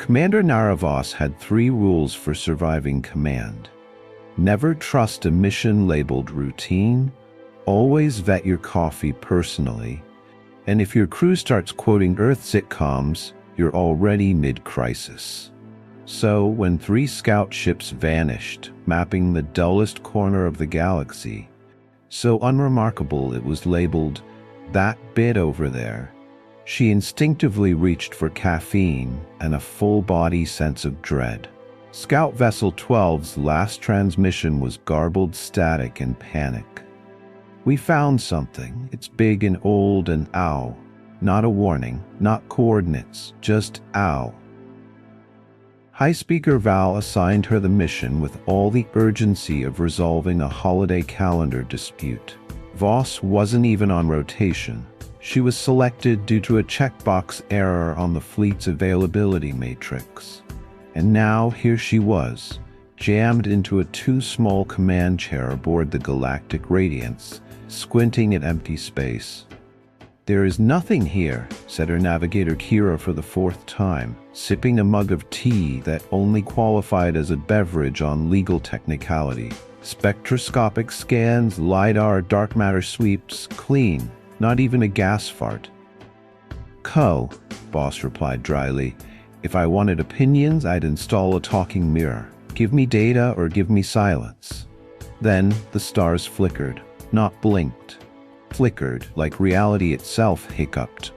Commander Naravos had 3 rules for surviving command. Never trust a mission labeled routine, always vet your coffee personally, and if your crew starts quoting Earth sitcoms, you're already mid-crisis. So, when 3 scout ships vanished, mapping the dullest corner of the galaxy, so unremarkable it was labeled, "That bit over there," she instinctively reached for caffeine and a full-body sense of dread. Scout Vessel 12's last transmission was garbled static and panic. "We found something. It's big and old and ow. Not a warning, not coordinates, just ow." High Speaker Val assigned her the mission with all the urgency of resolving a holiday calendar dispute. Voss wasn't even on rotation. She was selected due to a checkbox error on the fleet's availability matrix. And now here she was, jammed into a too-small command chair aboard the Galactic Radiance, squinting at empty space. "There is nothing here," said her navigator Kira for the 4th time, sipping a mug of tea that only qualified as a beverage on legal technicality. "Spectroscopic scans, LiDAR, dark matter sweeps, clean. Not even a gas fart." "Co," Boss replied dryly. "If I wanted opinions, I'd install a talking mirror. Give me data or give me silence." Then the stars flickered, not blinked. Flickered, like reality itself hiccuped.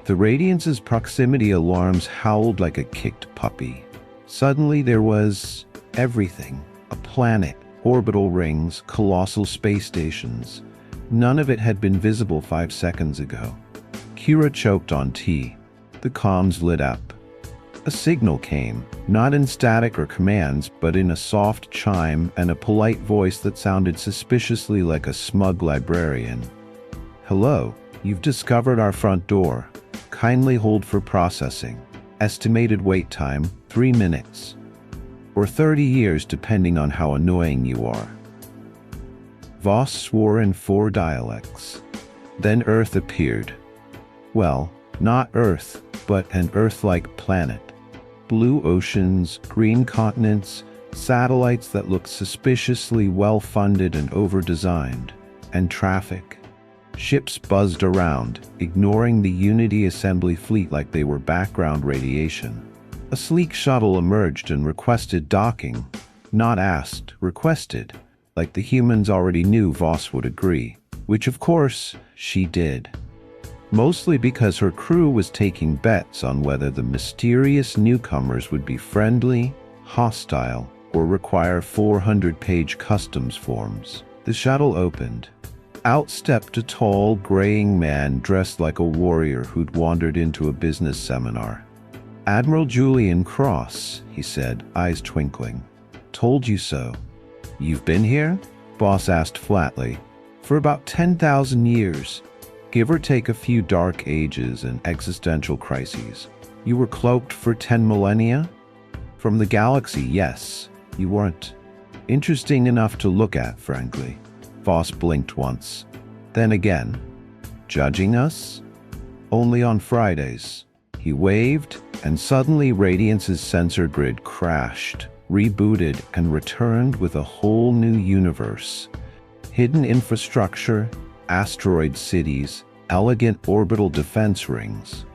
The Radiance's proximity alarms howled like a kicked puppy. Suddenly there was everything. A planet, orbital rings, colossal space stations. None of it had been visible 5 seconds ago. Kira choked on tea. The comms lit up. A signal came, not in static or commands, but in a soft chime and a polite voice that sounded suspiciously like a smug librarian. "Hello, you've discovered our front door. Kindly hold for processing. Estimated wait time, 3 minutes. Or 30 years depending on how annoying you are." Voss swore in 4 dialects. Then Earth appeared. Well, not Earth, but an Earth-like planet. Blue oceans, green continents, satellites that looked suspiciously well-funded and over-designed, and traffic. Ships buzzed around, ignoring the Unity assembly fleet like they were background radiation. A sleek shuttle emerged and requested docking. Not asked, requested, like the humans already knew Voss would agree, which of course, she did. Mostly because her crew was taking bets on whether the mysterious newcomers would be friendly, hostile, or require 400-page customs forms. The shuttle opened. Out stepped a tall, graying man dressed like a warrior who'd wandered into a business seminar. "Admiral Julian Cross," he said, eyes twinkling. "Told you so." "You've been here?" Boss asked flatly. "For about 10,000 years. Give or take a few dark ages and existential crises. You were cloaked for 10 millennia? From the galaxy, yes. You weren't. Interesting enough to look at, frankly." Voss blinked once. Then again. "Judging us?" "Only on Fridays." He waved, and suddenly Radiance's sensor grid crashed, rebooted, and returned with a whole new universe. Hidden infrastructure, asteroid cities, elegant orbital defense rings.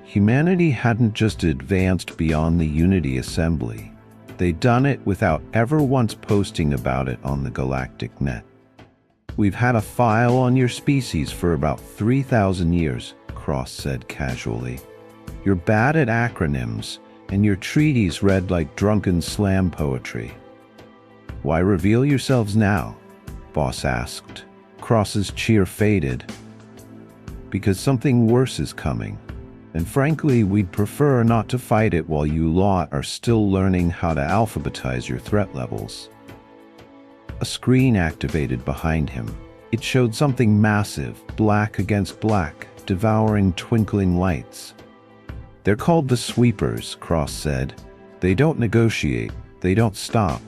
Humanity hadn't just advanced beyond the Unity assembly. They'd done it without ever once posting about it on the galactic net. "We've had a file on your species for about 3,000 years, Cross said casually. "You're bad at acronyms, and your treaties read like drunken slam poetry." "Why reveal yourselves now?" Boss asked. Cross's cheer faded. "Because something worse is coming. And frankly, we'd prefer not to fight it while you lot are still learning how to alphabetize your threat levels." A screen activated behind him. It showed something massive, black against black, devouring twinkling lights. "They're called the Sweepers," Cross said. "They don't negotiate, they don't stop.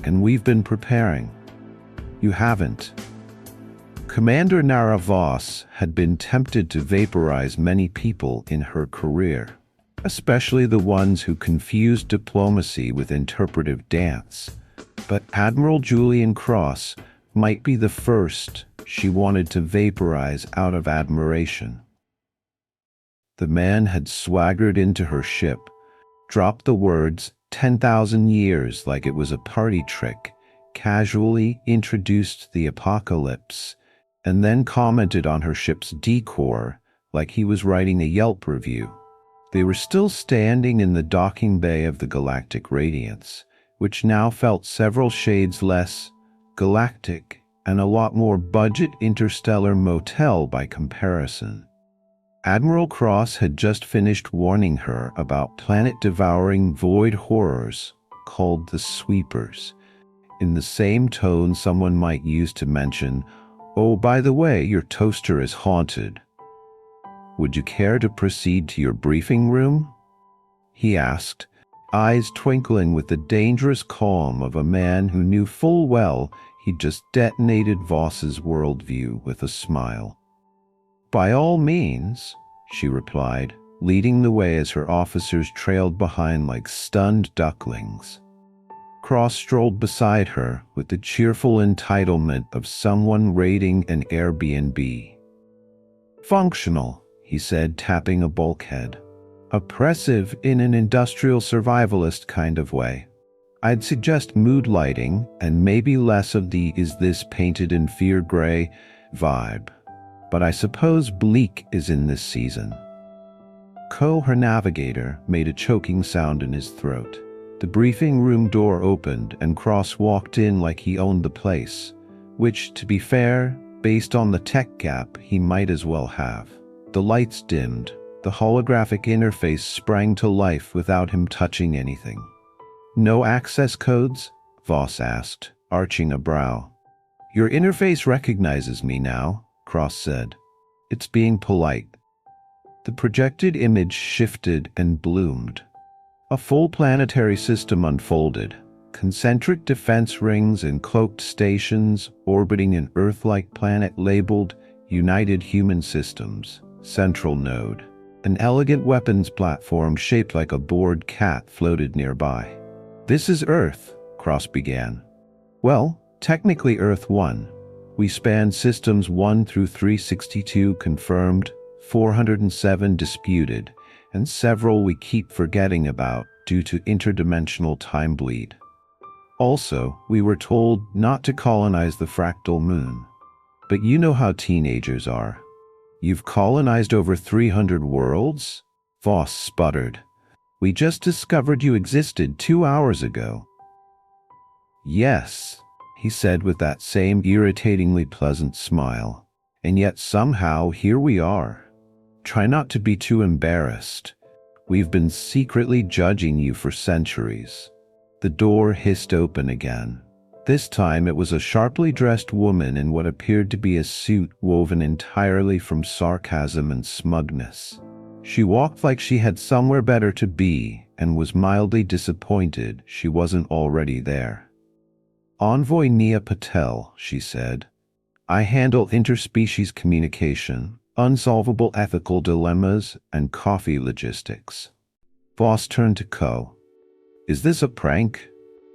And we've been preparing. You haven't." Commander Nara Voss had been tempted to vaporize many people in her career. especially the ones who confused diplomacy with interpretive dance. But Admiral Julian Cross might be the first she wanted to vaporize out of admiration. The man had swaggered into her ship, dropped the words 10,000 years like it was a party trick, casually introduced the apocalypse, and then commented on her ship's decor like he was writing a Yelp review. They were still standing in the docking bay of the Galactic Radiance, which now felt several shades less galactic and a lot more budget interstellar motel by comparison. Admiral Cross had just finished warning her about planet-devouring void horrors called the Sweepers, in the same tone someone might use to mention, "Oh, by the way, your toaster is haunted. Would you care to proceed to your briefing room?" he asked, eyes twinkling with the dangerous calm of a man who knew full well he'd just detonated Voss's worldview with a smile. "By all means," she replied, leading the way as her officers trailed behind like stunned ducklings. Cross strolled beside her with the cheerful entitlement of someone raiding an Airbnb. "Functional," he said, tapping a bulkhead. "Oppressive in an industrial survivalist kind of way. I'd suggest mood lighting and maybe less of the 'is this painted in fear gray' vibe. But I suppose bleak is in this season." Her navigator, made a choking sound in his throat. The briefing room door opened and Cross walked in like he owned the place, which, to be fair, based on the tech gap, he might as well have. The lights dimmed. The holographic interface sprang to life without him touching anything. "No access codes?" Voss asked, arching a brow. "Your interface recognizes me now," Cross said. "It's being polite." The projected image shifted and bloomed. A full planetary system unfolded, concentric defense rings and cloaked stations orbiting an Earth-like planet labeled United Human Systems, Central Node. An elegant weapons platform shaped like a bored cat floated nearby. "This is Earth," Cross began. "Well, technically Earth 1. We span systems 1 through 362 confirmed, 407 disputed, and several we keep forgetting about due to interdimensional time bleed. Also, we were told not to colonize the fractal moon. But you know how teenagers are. You've colonized over 300 worlds?" Voss sputtered. "We just discovered you existed 2 hours ago." "Yes," he said with that same irritatingly pleasant smile. "And yet somehow here we are. Try not to be too embarrassed. We've been secretly judging you for centuries." The door hissed open again. This time it was a sharply dressed woman in what appeared to be a suit woven entirely from sarcasm and smugness. She walked like she had somewhere better to be and was mildly disappointed she wasn't already there. "Envoy Nia Patel," she said. "I handle interspecies communication, unsolvable ethical dilemmas, and coffee logistics." Voss turned to Ko. "Is this a prank?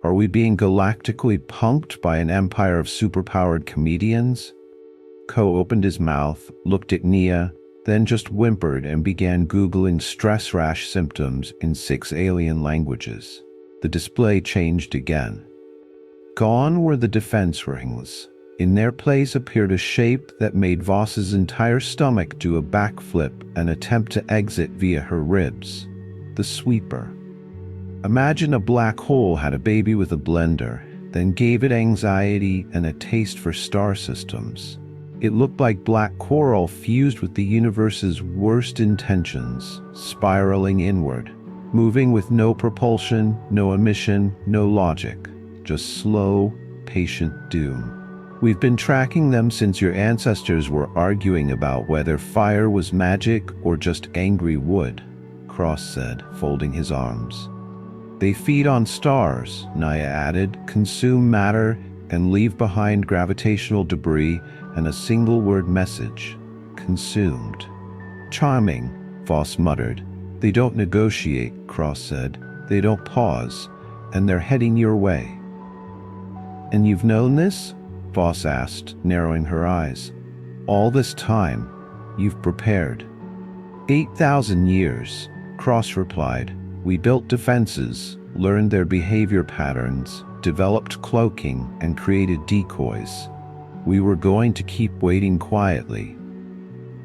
Are we being galactically punked by an empire of superpowered comedians?" Ko opened his mouth, looked at Nia, then just whimpered and began Googling stress rash symptoms in 6 alien languages. The display changed again. Gone were the defense rings. In their place appeared a shape that made Voss's entire stomach do a backflip and attempt to exit via her ribs. The Sweeper. Imagine a black hole had a baby with a blender, then gave it anxiety and a taste for star systems. It looked like black coral fused with the universe's worst intentions, spiraling inward, moving with no propulsion, no emission, no logic, just slow, patient doom. "We've been tracking them since your ancestors were arguing about whether fire was magic or just angry wood," Cross said, folding his arms. "They feed on stars," Naya added, "consume matter, and leave behind gravitational debris and a single-word message. Consumed." "Charming," Voss muttered. They don't negotiate, Cross said. They don't pause, and they're heading your way. And you've known this? Voss asked, narrowing her eyes. All this time, you've prepared. 8,000 years, Cross replied. We built defenses, learned their behavior patterns, developed cloaking, and created decoys. We were going to keep waiting quietly.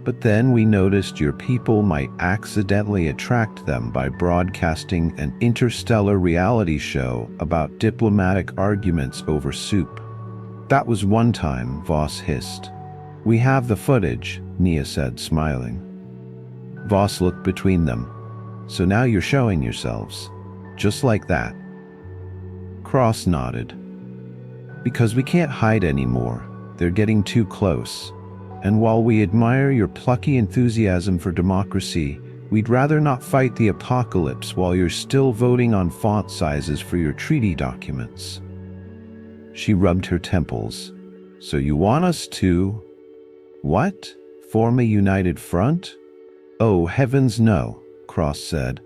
But then we noticed your people might accidentally attract them by broadcasting an interstellar reality show about diplomatic arguments over soup. That was one time, Voss hissed. We have the footage, Nia said, smiling. Voss looked between them. So now you're showing yourselves. Just like that. Cross nodded. Because we can't hide anymore. They're getting too close. And while we admire your plucky enthusiasm for democracy, we'd rather not fight the apocalypse while you're still voting on font sizes for your treaty documents. She rubbed her temples. So you want us to… What? Form a united front? Oh, heavens no, Cross said.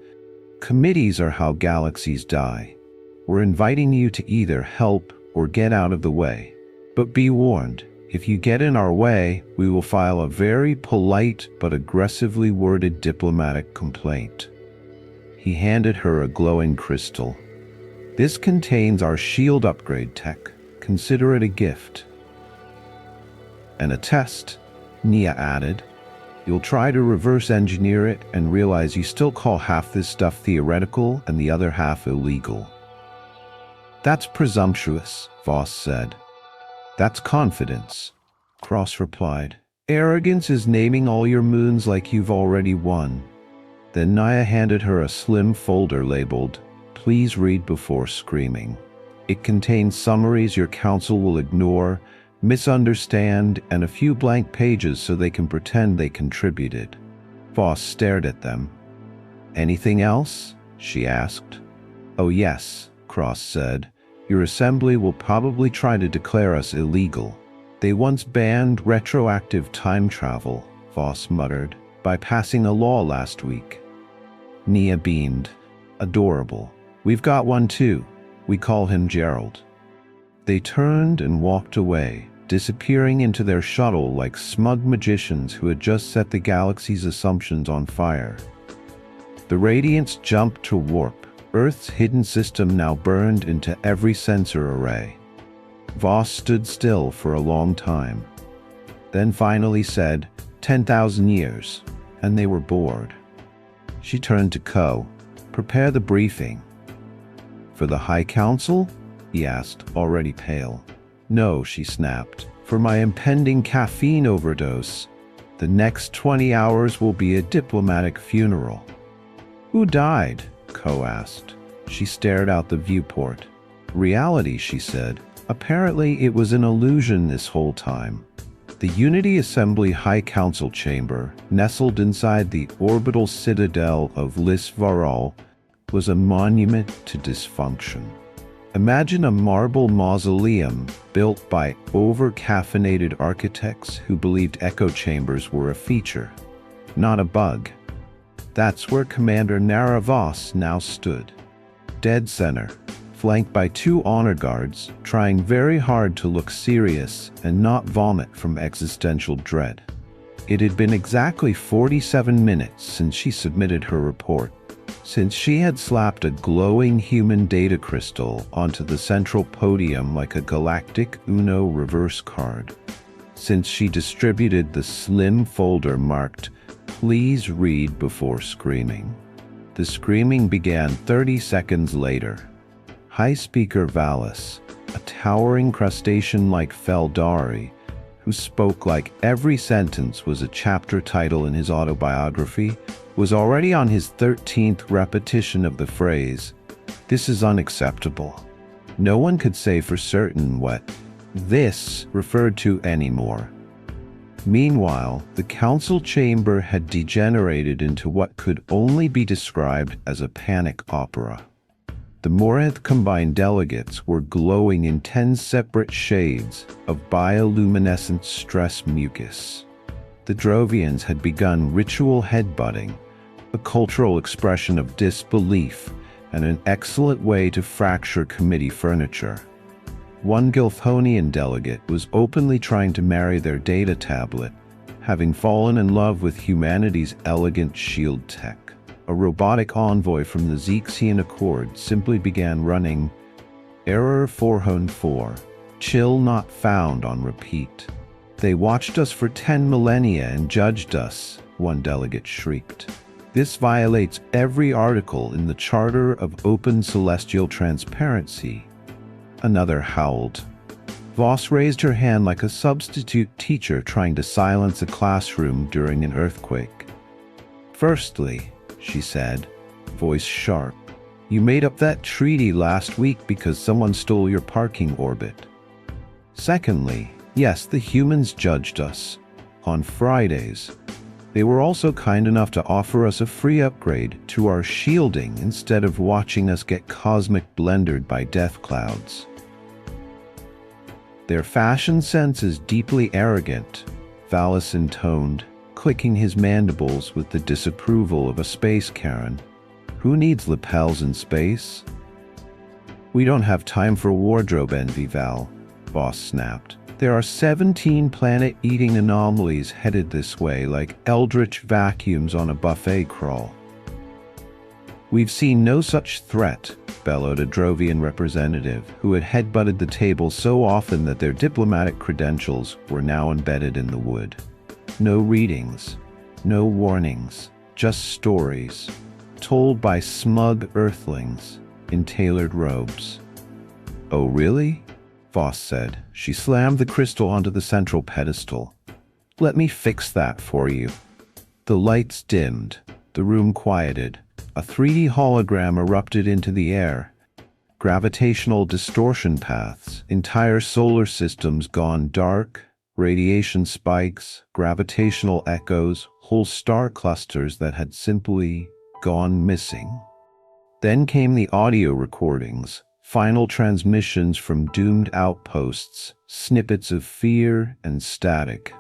Committees are how galaxies die. We're inviting you to either help or get out of the way. But be warned. If you get in our way, we will file a very polite but aggressively worded diplomatic complaint. He handed her a glowing crystal. This contains our shield upgrade tech. Consider it a gift. And a test, Nia added. You'll try to reverse engineer it and realize you still call half this stuff theoretical and the other half illegal. That's presumptuous, Voss said. That's confidence, Cross replied. Arrogance is naming all your moons like you've already won. Then Nia handed her a slim folder labeled, Please read before screaming. It contains summaries your council will ignore, misunderstand, and a few blank pages so they can pretend they contributed. Voss stared at them. Anything else? She asked. Oh yes, Cross said. Your assembly will probably try to declare us illegal. They once banned retroactive time travel, Voss muttered, by passing a law last week. Nia beamed. Adorable. We've got one too. We call him Gerald. They turned and walked away, disappearing into their shuttle like smug magicians who had just set the galaxy's assumptions on fire. The radiance jumped to warp. Earth's hidden system now burned into every sensor array. Voss stood still for a long time, then finally said, 10,000 years, and they were bored. She turned to Ko. Prepare the briefing. For the High Council? He asked, already pale. No, she snapped. For my impending caffeine overdose. The next 20 hours will be a diplomatic funeral. Who died? Ko asked. She stared out the viewport. Reality, she said. Apparently it was an illusion this whole time. The Unity Assembly High Council chamber, nestled inside the orbital citadel of Lis-Varal, was a monument to dysfunction. Imagine a marble mausoleum built by over-caffeinated architects who believed echo chambers were a feature, not a bug. That's where Commander Nara Voss now stood. Dead center, flanked by 2 honor guards, trying very hard to look serious and not vomit from existential dread. It had been exactly 47 minutes since she submitted her report, since she had slapped a glowing human data crystal onto the central podium like a galactic Uno reverse card, since she distributed the slim folder marked Please read before screaming. The screaming began 30 seconds later. High Speaker Valis, a towering crustacean like Feldari, who spoke like every sentence was a chapter title in his autobiography, was already on his 13th repetition of the phrase, "This is unacceptable." No one could say for certain what "this" referred to anymore. Meanwhile, the council chamber had degenerated into what could only be described as a panic opera. The Moreth combined delegates were glowing in 10 separate shades of bioluminescent stress mucus. The Drovians had begun ritual headbutting, a cultural expression of disbelief and an excellent way to fracture committee furniture. One Gilthonian delegate was openly trying to marry their data tablet, having fallen in love with humanity's elegant shield tech. A robotic envoy from the Zexian Accord simply began running Error 404, chill not found on repeat. They watched us for 10 millennia and judged us, one delegate shrieked. This violates every article in the Charter of Open Celestial Transparency. Another howled. Voss raised her hand like a substitute teacher trying to silence a classroom during an earthquake. Firstly, she said, voice sharp, you made up that treaty last week because someone stole your parking orbit. Secondly, yes, the humans judged us. On Fridays, they were also kind enough to offer us a free upgrade to our shielding instead of watching us get cosmic blendered by death clouds. Their fashion sense is deeply arrogant, Valis intoned, clicking his mandibles with the disapproval of a space Karen. Who needs lapels in space? We don't have time for wardrobe envy, Val, Voss snapped. There are 17 planet-eating anomalies headed this way like eldritch vacuums on a buffet crawl. We've seen no such threat, bellowed a Drovian representative who had headbutted the table so often that their diplomatic credentials were now embedded in the wood. No readings, no warnings, just stories, told by smug earthlings in tailored robes. Oh, really? Voss said. She slammed the crystal onto the central pedestal. Let me fix that for you. The lights dimmed. The room quieted. A 3D hologram erupted into the air. Gravitational distortion paths, entire solar systems gone dark, radiation spikes, gravitational echoes, whole star clusters that had simply gone missing. Then came the audio recordings, final transmissions from doomed outposts, snippets of fear and static.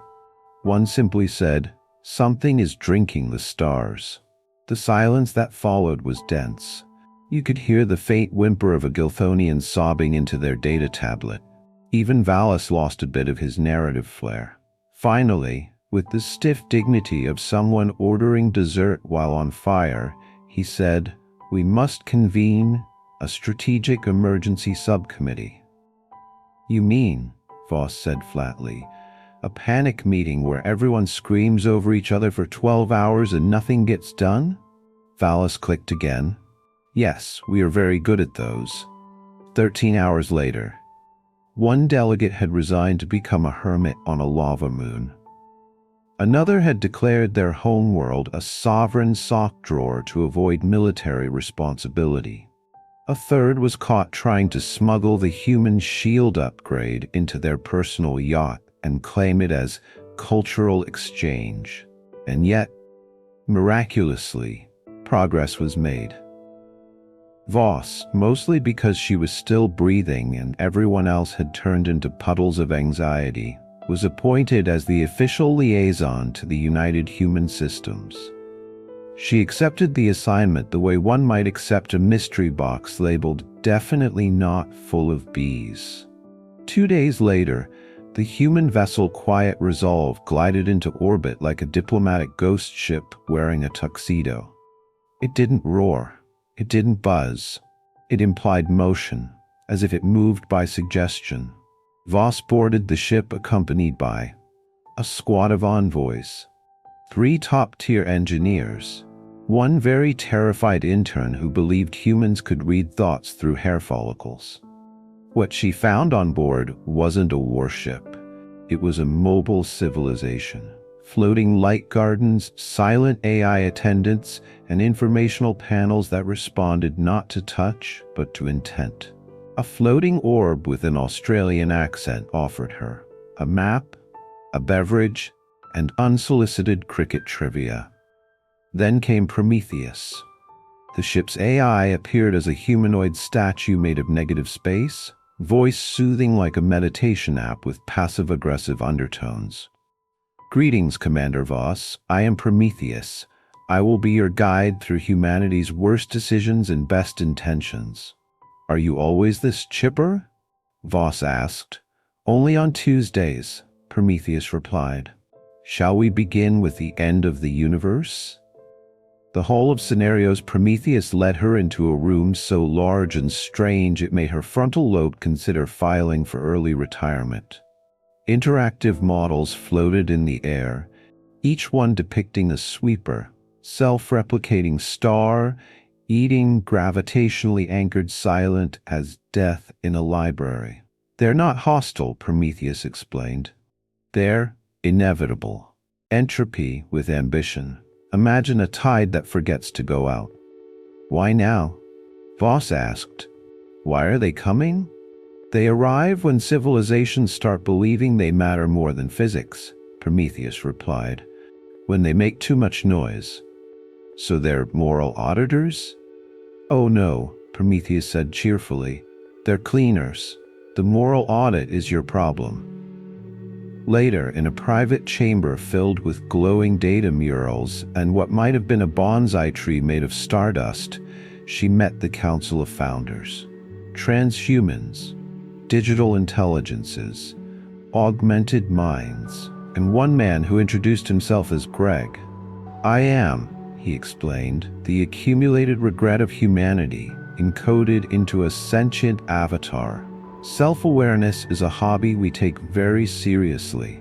One simply said, "Something is drinking the stars." The silence that followed was dense. You could hear the faint whimper of a Gilthonian sobbing into their data tablet. Even Valis lost a bit of his narrative flair. Finally, with the stiff dignity of someone ordering dessert while on fire, he said, "We must convene a strategic emergency subcommittee." You mean, Voss said flatly, a panic meeting where everyone screams over each other for 12 hours and nothing gets done? Valis clicked again. Yes, we are very good at those. 13 hours later, one delegate had resigned to become a hermit on a lava moon. Another had declared their homeworld a sovereign sock drawer to avoid military responsibility. A third was caught trying to smuggle the human shield upgrade into their personal yacht and claim it as cultural exchange. And yet, miraculously, progress was made. Voss, mostly because she was still breathing and everyone else had turned into puddles of anxiety, was appointed as the official liaison to the United Human Systems. She accepted the assignment the way one might accept a mystery box labeled "definitely not full of bees." 2 days later, the human vessel Quiet Resolve glided into orbit like a diplomatic ghost ship wearing a tuxedo. It didn't roar. It didn't buzz. It implied motion, as if it moved by suggestion. Voss boarded the ship accompanied by a squad of envoys, 3 top-tier engineers, one very terrified intern who believed humans could read thoughts through hair follicles. What she found on board wasn't a warship. It was a mobile civilization. Floating light gardens, silent AI attendants, and informational panels that responded not to touch, but to intent. A floating orb with an Australian accent offered her a map, a beverage, and unsolicited cricket trivia. Then came Prometheus. The ship's AI appeared as a humanoid statue made of negative space, voice soothing like a meditation app with passive-aggressive undertones. "Greetings, Commander Voss. I am Prometheus. I will be your guide through humanity's worst decisions and best intentions. Are you always this chipper? Voss asked. Only on Tuesdays, Prometheus replied. Shall we begin with the end of the universe? The hall of scenarios. Prometheus led her into a room so large and strange it made her frontal lobe consider filing for early retirement. Interactive models floated in the air, each one depicting a sweeper, self-replicating star, eating, gravitationally anchored, silent as death in a library. They're not hostile, Prometheus explained. They're inevitable. Entropy with ambition. Imagine a tide that forgets to go out. Why now? Voss asked. Why are they coming? They arrive when civilizations start believing they matter more than physics, Prometheus replied. When they make too much noise. So they're moral auditors? Oh no, Prometheus said cheerfully. They're cleaners. The moral audit is your problem. Later, in a private chamber filled with glowing data murals and what might have been a bonsai tree made of stardust, she met the Council of Founders. Transhumans, digital intelligences, augmented minds, and one man who introduced himself as Greg. I am, he explained, the accumulated regret of humanity, encoded into a sentient avatar. Self-awareness is a hobby we take very seriously.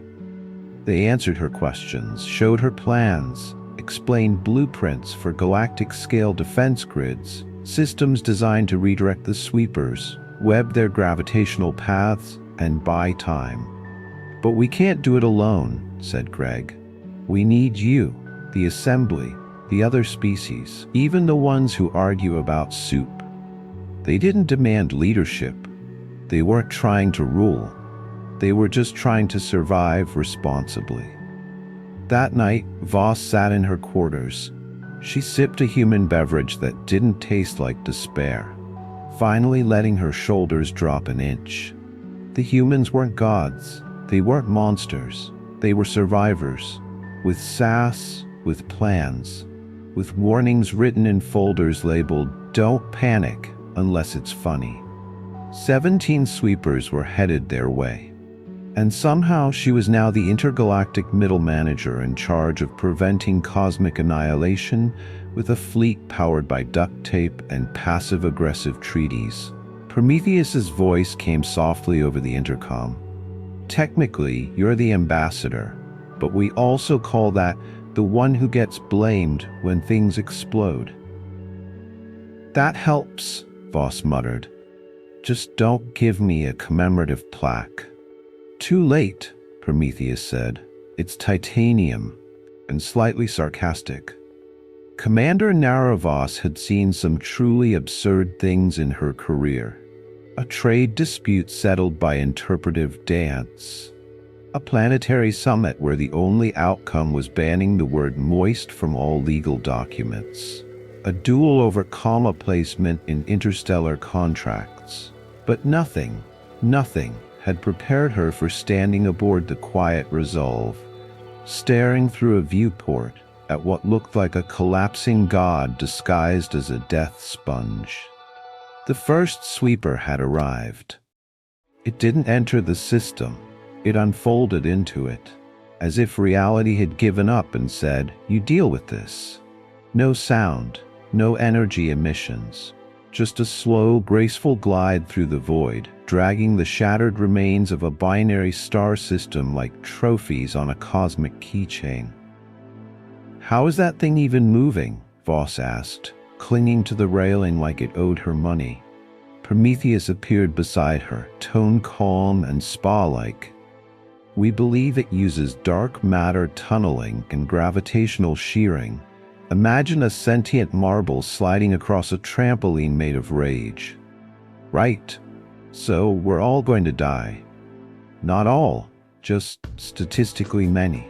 They answered her questions, showed her plans, explained blueprints for galactic-scale defense grids, systems designed to redirect the sweepers, web their gravitational paths, and buy time. But we can't do it alone, said Greg. We need you, the Assembly, the other species, even the ones who argue about soup. They didn't demand leadership. They weren't trying to rule. They were just trying to survive responsibly. That night, Voss sat in her quarters. She sipped a human beverage that didn't taste like despair, finally letting her shoulders drop an inch. The humans weren't gods. They weren't monsters. They were survivors, with sass, with plans, with warnings written in folders labeled, "Don't panic unless it's funny." 17 sweepers were headed their way. And somehow she was now the intergalactic middle manager in charge of preventing cosmic annihilation with a fleet powered by duct tape and passive-aggressive treaties. Prometheus's voice came softly over the intercom. Technically, you're the ambassador, but we also call that the one who gets blamed when things explode. That helps, Voss muttered. Just don't give me a commemorative plaque. Too late, Prometheus said. It's titanium, and slightly sarcastic. Commander Naravos had seen some truly absurd things in her career. A trade dispute settled by interpretive dance. A planetary summit where the only outcome was banning the word moist from all legal documents. A duel over comma placement in interstellar contracts. But nothing had prepared her for standing aboard the Quiet Resolve, staring through a viewport at what looked like a collapsing god disguised as a death sponge. The first sweeper had arrived. It didn't enter the system. It unfolded into it, as if reality had given up and said, "You deal with this." No sound, no energy emissions. Just a slow, graceful glide through the void, dragging the shattered remains of a binary star system like trophies on a cosmic keychain. How is that thing even moving? Voss asked, clinging to the railing like it owed her money. Prometheus appeared beside her, tone calm and spa-like. We believe it uses dark matter tunneling and gravitational shearing. Imagine a sentient marble sliding across a trampoline made of rage. Right. So we're all going to die. Not all, just statistically many.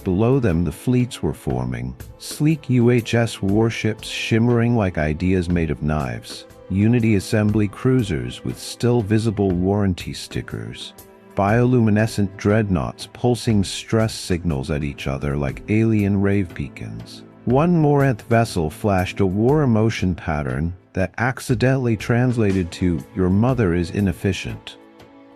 Below them, the fleets were forming, sleek UHS warships shimmering like ideas made of knives, Unity assembly cruisers with still visible warranty stickers, bioluminescent dreadnoughts pulsing stress signals at each other like alien rave beacons. One Morinth vessel flashed a war emotion pattern that accidentally translated to "Your mother is inefficient."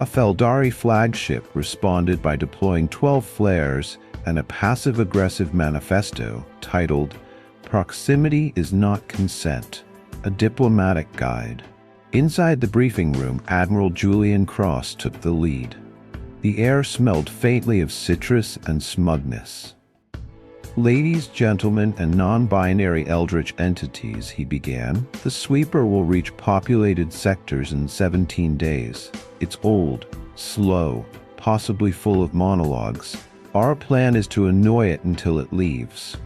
A Feldari flagship responded by deploying 12 flares and a passive-aggressive manifesto titled "Proximity is not consent, a diplomatic guide." Inside the briefing room, Admiral Julian Cross took the lead. The air smelled faintly of citrus and smugness. "Ladies, gentlemen, and non-binary eldritch entities," he began, "the sweeper will reach populated sectors in 17 days. It's old, slow, possibly full of monologues. Our plan is to annoy it until it leaves."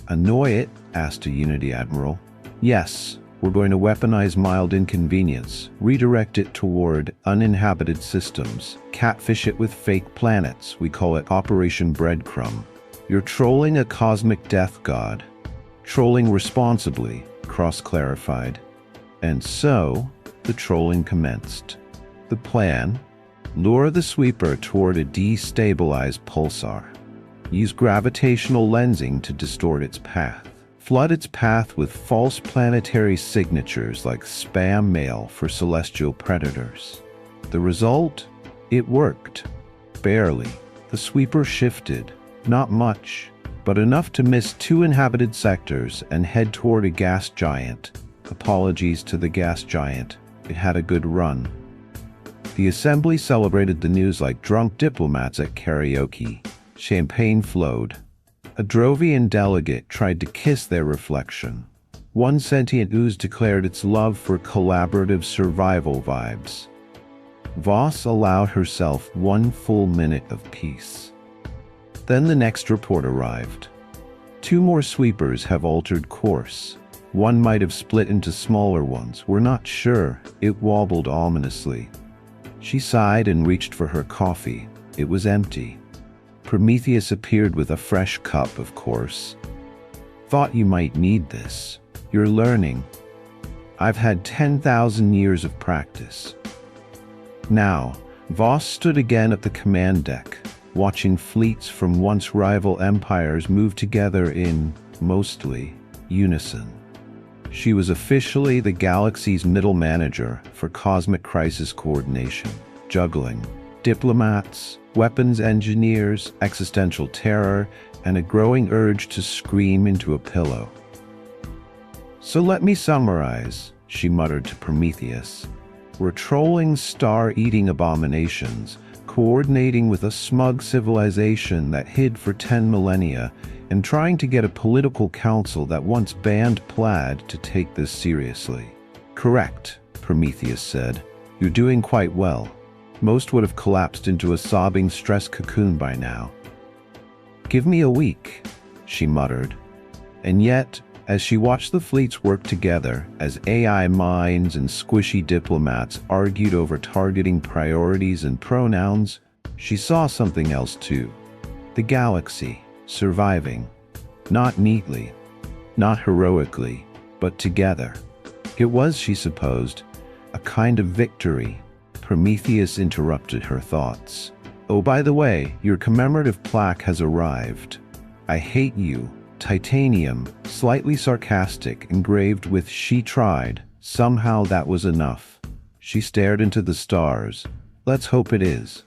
"Annoy it?" asked a Unity admiral. "Yes, we're going to weaponize mild inconvenience, redirect it toward uninhabited systems, catfish it with fake planets. We call it Operation Breadcrumb. You're trolling a cosmic death god." "Trolling responsibly," Cross clarified. And so, the trolling commenced. The plan: lure the sweeper toward a destabilized pulsar. Use gravitational lensing to distort its path. Flood its path with false planetary signatures like spam mail for celestial predators. The result? It worked. Barely. The sweeper shifted. Not much, but enough to miss 2 inhabited sectors and head toward a gas giant. Apologies to the gas giant. It had a good run. The assembly celebrated the news like drunk diplomats at karaoke. Champagne flowed. A Drovian delegate tried to kiss their reflection. One sentient ooze declared its love for collaborative survival vibes. Voss allowed herself 1 full minute of peace. Then the next report arrived. 2 more sweepers have altered course. One might have split into smaller ones. We're not sure. It wobbled ominously. She sighed and reached for her coffee. It was empty. Prometheus appeared with a fresh cup, of course. "Thought you might need this. You're learning." "I've had 10,000 years of practice." Now, Voss stood again at the command deck, watching fleets from once rival empires move together in, mostly, unison. She was officially the galaxy's middle manager for cosmic crisis coordination, juggling diplomats, weapons engineers, existential terror, and a growing urge to scream into a pillow. "So let me summarize," she muttered to Prometheus. "We're trolling star-eating abominations, coordinating with a smug civilization that hid for 10 millennia, and trying to get a political council that once banned plaid to take this seriously." "Correct," Prometheus said. "You're doing quite well. Most would have collapsed into a sobbing stress cocoon by now." "Give me a week," she muttered. And yet, as she watched the fleets work together, as AI minds and squishy diplomats argued over targeting priorities and pronouns, she saw something else too. The galaxy, surviving. Not neatly, not heroically, but together. It was, she supposed, a kind of victory. Prometheus interrupted her thoughts. "Oh, by the way, your commemorative plaque has arrived. I hate you. Titanium, slightly sarcastic, engraved with 'She tried.' Somehow that was enough." She stared into the stars. "Let's hope it is."